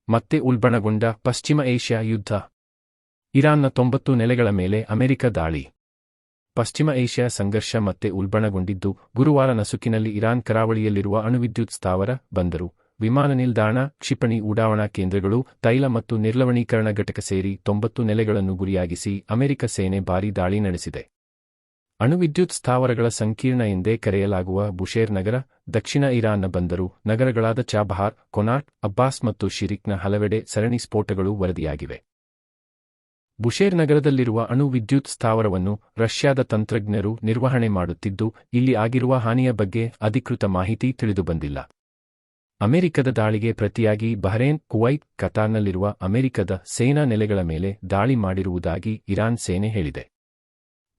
ಮತ್ತೆ ಉಲ್ಬಣಗೊಂಡ ಪಶ್ಚಿಮ ಏಷ್ಯಾ ಯುದ್ಧ. ಇರಾನ್ನ 90 ನೆಲೆಗಳ ಮೇಲೆ ಅಮೆರಿಕ ದಾಳಿ. ಪಶ್ಚಿಮ ಏಷ್ಯಾ ಸಂಘರ್ಷ ಮತ್ತೆ ಉಲ್ಬಣಗೊಂಡಿದ್ದು, ಗುರುವಾರ ನಸುಕಿನಲ್ಲಿ ಇರಾನ್ ಕರಾವಳಿಯಲ್ಲಿರುವ ಅಣುವಿದ್ಯುತ್ ಸ್ಥಾವರ, ಬಂದರು, ವಿಮಾನ ನಿಲ್ದಾಣ, ಕ್ಷಿಪಣಿ ಉಡಾವಣಾ ಕೇಂದ್ರಗಳು, ತೈಲ ಮತ್ತು ನಿರ್ಲವಣೀಕರಣ ಘಟಕ ಸೇರಿ 90 ನೆಲೆಗಳನ್ನು ಗುರಿಯಾಗಿಸಿ ಅಮೆರಿಕ ಸೇನೆ ಭಾರೀ ದಾಳಿ ನಡೆಸಿದೆ. ಅಣುವಿದ್ಯುತ್ ಸ್ಥಾವರಗಳ ಸಂಕೀರ್ಣ ಎಂದೇ ಕರೆಯಲಾಗುವ ಬುಷೇರ್ ನಗರ, ದಕ್ಷಿಣ ಇರಾನ್ನ ಬಂದರು ನಗರಗಳಾದ ಚಾಬಹಾರ್, ಕೊನಾಟ್, ಅಬ್ಬಾಸ್ ಮತ್ತು ಶಿರಿಕ್ನ ಹಲವೆಡೆ ಸರಣಿ ಸ್ಫೋಟಗಳು ವರದಿಯಾಗಿವೆ. ಬುಷೇರ್ ನಗರದಲ್ಲಿರುವ ಅಣು ವಿದ್ಯುತ್ ಸ್ಥಾವರವನ್ನು ರಷ್ಯಾದ ತಂತ್ರಜ್ಞರು ನಿರ್ವಹಣೆ ಮಾಡುತ್ತಿದ್ದು, ಇಲ್ಲಿ ಆಗಿರುವ ಹಾನಿಯ ಬಗ್ಗೆ ಅಧಿಕೃತ ಮಾಹಿತಿ ತಿಳಿದುಬಂದಿಲ್ಲ. ಅಮೆರಿಕದ ದಾಳಿಗೆ ಪ್ರತಿಯಾಗಿ ಬಹ್ರೇನ್, ಕುವೈತ್, ಕತಾರ್ನಲ್ಲಿರುವ ಅಮೆರಿಕದ ಸೇನಾ ನೆಲೆಗಳ ಮೇಲೆ ದಾಳಿ ಮಾಡಿರುವುದಾಗಿ ಇರಾನ್ ಸೇನೆ ಹೇಳಿದೆ.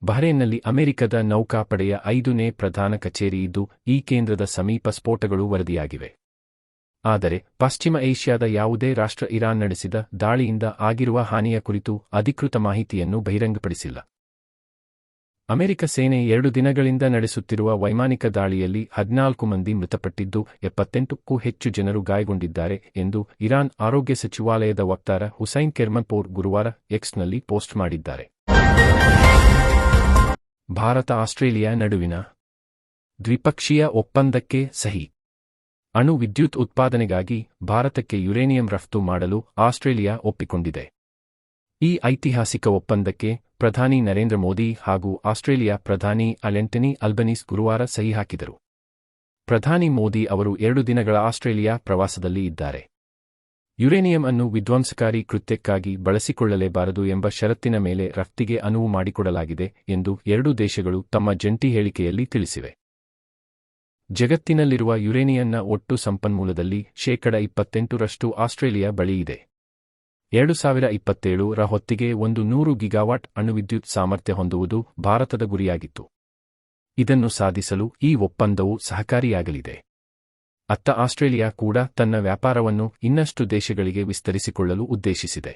ಬಹ್ರೇನ್ನಲ್ಲಿ ಅಮೆರಿಕದ ನೌಕಾಪಡೆಯ 5ನೇ ಪ್ರಧಾನ ಕಚೇರಿ ಇದ್ದು, ಈ ಕೇಂದ್ರದ ಸಮೀಪ ಸ್ಫೋಟಗಳು ವರದಿಯಾಗಿವೆ. ಆದರೆ ಪಶ್ಚಿಮ ಏಷ್ಯಾದ ಯಾವುದೇ ರಾಷ್ಟ್ರ ಇರಾನ್ ನಡೆಸಿದ ದಾಳಿಯಿಂದ ಆಗಿರುವ ಹಾನಿಯ ಕುರಿತು ಅಧಿಕೃತ ಮಾಹಿತಿಯನ್ನು ಬಹಿರಂಗಪಡಿಸಿಲ್ಲ. ಅಮೆರಿಕ ಸೇನೆ 2 ದಿನಗಳಿಂದ ನಡೆಸುತ್ತಿರುವ ವೈಮಾನಿಕ ದಾಳಿಯಲ್ಲಿ 14 ಮಂದಿ ಮೃತಪಟ್ಟಿದ್ದು, 78ಕ್ಕೂ ಹೆಚ್ಚು ಜನರು ಗಾಯಗೊಂಡಿದ್ದಾರೆ ಎಂದು ಇರಾನ್ ಆರೋಗ್ಯ ಸಚಿವಾಲಯದ ವಕ್ತಾರ ಹುಸೈನ್ ಕೆರ್ಮನ್ಪೋರ್ ಗುರುವಾರ ಎಕ್ಸ್ನಲ್ಲಿ ಪೋಸ್ಟ್ ಮಾಡಿದ್ದಾರೆ. ಭಾರತ-ಆಸ್ಟ್ರೇಲಿಯಾ ನಡುವಿನ ದ್ವಿಪಕ್ಷೀಯ ಒಪ್ಪಂದಕ್ಕೆ ಸಹಿ. ಅಣು ವಿದ್ಯುತ್ ಉತ್ಪಾದನೆಗಾಗಿ ಭಾರತಕ್ಕೆ ಯುರೇನಿಯಂ ರಫ್ತು ಮಾಡಲು ಆಸ್ಟ್ರೇಲಿಯಾ ಒಪ್ಪಿಕೊಂಡಿದೆ. ಈ ಐತಿಹಾಸಿಕ ಒಪ್ಪಂದಕ್ಕೆ ಪ್ರಧಾನಿ ನರೇಂದ್ರ ಮೋದಿ ಹಾಗೂ ಆಸ್ಟ್ರೇಲಿಯಾ ಪ್ರಧಾನಿ ಆಂಟನಿ ಅಲ್ಬನೀಸ್ ಗುರುವಾರ ಸಹಿ ಹಾಕಿದರು. ಪ್ರಧಾನಿ ಮೋದಿ ಅವರು 2 ದಿನಗಳ ಆಸ್ಟ್ರೇಲಿಯಾ ಪ್ರವಾಸದಲ್ಲಿ ಇದ್ದಾರೆ. ಯುರೇನಿಯಂ ಅನ್ನು ವಿಧ್ವಂಸಕಾರಿ ಕೃತ್ಯಕ್ಕಾಗಿ ಬಳಸಿಕೊಳ್ಳಲೇಬಾರದು ಎಂಬ ಷರತ್ತಿನ ಮೇಲೆ ರಫ್ತಿಗೆ ಅನುವು ಮಾಡಿಕೊಡಲಾಗಿದೆ ಎಂದು 2 ದೇಶಗಳು ತಮ್ಮ ಜಂಟಿ ಹೇಳಿಕೆಯಲ್ಲಿ ತಿಳಿಸಿವೆ. ಜಗತ್ತಿನಲ್ಲಿರುವ ಯುರೇನಿಯಂನ ಒಟ್ಟು ಸಂಪನ್ಮೂಲದಲ್ಲಿ 28% ಆಸ್ಟ್ರೇಲಿಯಾ ಬಳಿ ಇದೆ. 2027 ರ ಹೊತ್ತಿಗೆ 100 ಗಿಗಾವಾಟ್ ಅಣುವಿದ್ಯುತ್ ಸಾಮರ್ಥ್ಯ ಹೊಂದುವುದು ಭಾರತದ ಗುರಿಯಾಗಿತ್ತು. ಇದನ್ನು ಸಾಧಿಸಲು ಈ ಒಪ್ಪಂದವು ಸಹಕಾರಿಯಾಗಲಿದೆ. ಅತ್ತ ಆಸ್ಟ್ರೇಲಿಯಾ ಕೂಡ ತನ್ನ ವ್ಯಾಪಾರವನ್ನು ಇನ್ನಷ್ಟು ದೇಶಗಳಿಗೆ ವಿಸ್ತರಿಸಿಕೊಳ್ಳಲು ಉದ್ದೇಶಿಸಿದೆ.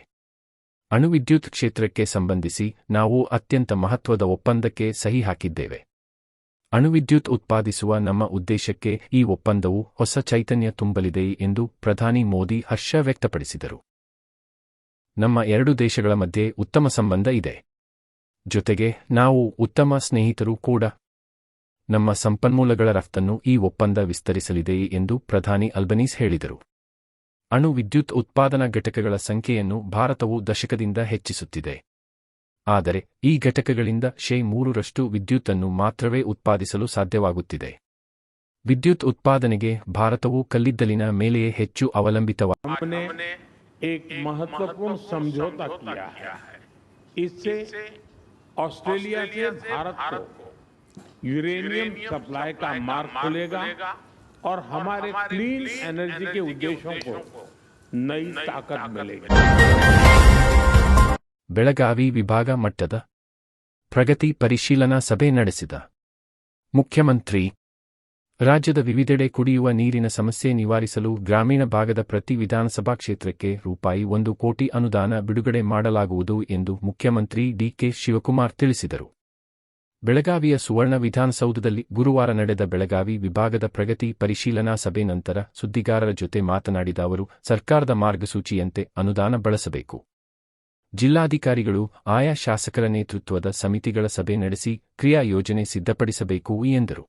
ಅಣುವಿದ್ಯುತ್ ಕ್ಷೇತ್ರಕ್ಕೆ ಸಂಬಂಧಿಸಿ ನಾವು ಅತ್ಯಂತ ಮಹತ್ವದ ಒಪ್ಪಂದಕ್ಕೆ ಸಹಿ ಹಾಕಿದ್ದೇವೆ. ಅಣುವಿದ್ಯುತ್ ಉತ್ಪಾದಿಸುವ ನಮ್ಮ ಉದ್ದೇಶಕ್ಕೆ ಈ ಒಪ್ಪಂದವು ಹೊಸ ಚೈತನ್ಯ ತುಂಬಲಿದೆ ಎಂದು ಪ್ರಧಾನಿ ಮೋದಿ ಹರ್ಷ ವ್ಯಕ್ತಪಡಿಸಿದರು. ನಮ್ಮ 2 ದೇಶಗಳ ಮಧ್ಯೆ ಉತ್ತಮ ಸಂಬಂಧ ಇದೆ. ಜೊತೆಗೆ ನಾವು ಉತ್ತಮ ಸ್ನೇಹಿತರು ಕೂಡ. ನಮ್ಮ ಸಂಪನ್ಮೂಲಗಳ ರಫ್ತನ್ನು ಈ ಒಪ್ಪಂದ ವಿಸ್ತರಿಸಲಿದೆ ಎಂದು ಪ್ರಧಾನಿ ಅಲ್ಬನೀಸ್ ಹೇಳಿದರು. ಅಣು ವಿದ್ಯುತ್ ಉತ್ಪಾದನಾ ಘಟಕಗಳ ಸಂಖ್ಯೆಯನ್ನು ಭಾರತವು ದಶಕದಿಂದ ಹೆಚ್ಚಿಸುತ್ತಿದೆ. ಆದರೆ ಈ ಘಟಕಗಳಿಂದ 3% ವಿದ್ಯುತ್ತನ್ನು ಮಾತ್ರವೇ ಉತ್ಪಾದಿಸಲು ಸಾಧ್ಯವಾಗುತ್ತಿದೆ. ವಿದ್ಯುತ್ ಉತ್ಪಾದನೆಗೆ ಭಾರತವು ಕಲ್ಲಿದ್ದಲಿನ ಮೇಲೆಯೇ ಹೆಚ್ಚು ಅವಲಂಬಿತವಾಗಿದೆ. यूरेनियम सप्लाई का मार्ग खुलेगा और हमारे क्लीन एनर्जी के उद्देश्यों को नई ताकत मिलेगी. ಬೆಳಗಾವಿ ವಿಭಾಗ ಮಟ್ಟದ ಪ್ರಗತಿ ಪರಿಶೀಲನಾ ಸಭೆ ನಡೆಸಿದ ಮುಖ್ಯಮಂತ್ರಿ. ರಾಜ್ಯದ ವಿವಿಧೆಡೆ ಕುಡಿಯುವ ನೀರಿನ ಸಮಸ್ಯೆ ನಿವಾರಿಸಲು ಗ್ರಾಮೀಣ ಭಾಗದ ಪ್ರತಿ ವಿಧಾನಸಭಾ ಕ್ಷೇತ್ರಕ್ಕೆ ₹1 ಕೋಟಿ ಅನುದಾನ ಬಿಡುಗಡೆ ಮಾಡಲಾಗುವುದು ಎಂದು ಮುಖ್ಯಮಂತ್ರಿ ಡಿಕೆ ಶಿವಕುಮಾರ್ ತಿಳಿಸಿದರು. ಬೆಳಗಾವಿಯ ಸುವರ್ಣ ವಿಧಾನಸೌಧದಲ್ಲಿ ಗುರುವಾರ ನಡೆದ ಬೆಳಗಾವಿ ವಿಭಾಗದ ಪ್ರಗತಿ ಪರಿಶೀಲನಾ ಸಭೆ ನಂತರ ಸುದ್ದಿಗಾರರ ಜೊತೆ ಮಾತನಾಡಿದ ಅವರು, ಸರ್ಕಾರದ ಮಾರ್ಗಸೂಚಿಯಂತೆ ಅನುದಾನ ಬಳಸಬೇಕು. ಜಿಲ್ಲಾಧಿಕಾರಿಗಳು ಆಯಾ ಶಾಸಕರ ನೇತೃತ್ವದ ಸಮಿತಿಗಳ ಸಭೆ ನಡೆಸಿ ಕ್ರಿಯಾ ಯೋಜನೆ ಸಿದ್ಧಪಡಿಸಬೇಕು ಎಂದರು.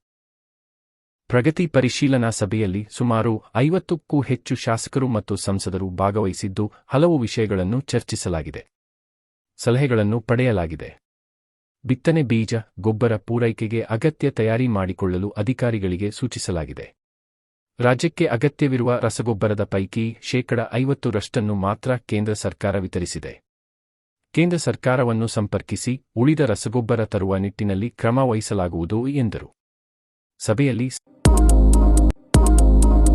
ಪ್ರಗತಿ ಪರಿಶೀಲನಾ ಸಭೆಯಲ್ಲಿ ಸುಮಾರು 50ಕ್ಕೂ ಹೆಚ್ಚು ಶಾಸಕರು ಮತ್ತು ಸಂಸದರು ಭಾಗವಹಿಸಿದ್ದು, ಹಲವು ವಿಷಯಗಳನ್ನು ಚರ್ಚಿಸಲಾಗಿದೆ. ಸಲಹೆಗಳನ್ನು ಪಡೆಯಲಾಗಿದೆ. ಬಿತ್ತನೆ ಬೀಜ, ಗೊಬ್ಬರ ಪೂರೈಕೆಗೆ ಅಗತ್ಯ ತಯಾರಿ ಮಾಡಿಕೊಳ್ಳಲು ಅಧಿಕಾರಿಗಳಿಗೆ ಸೂಚಿಸಲಾಗಿದೆ. ರಾಜ್ಯಕ್ಕೆ ಅಗತ್ಯವಿರುವ ರಸಗೊಬ್ಬರದ ಪೈಕಿ 50% ಮಾತ್ರ ಕೇಂದ್ರ ಸರ್ಕಾರ ವಿತರಿಸಿದೆ. ಕೇಂದ್ರ ಸರ್ಕಾರವನ್ನು ಸಂಪರ್ಕಿಸಿ ಉಳಿದ ರಸಗೊಬ್ಬರ ತರುವ ನಿಟ್ಟಿನಲ್ಲಿ ಕ್ರಮ ವಹಿಸಲಾಗುವುದು ಎಂದರು. ಸಭೆಯಲ್ಲಿ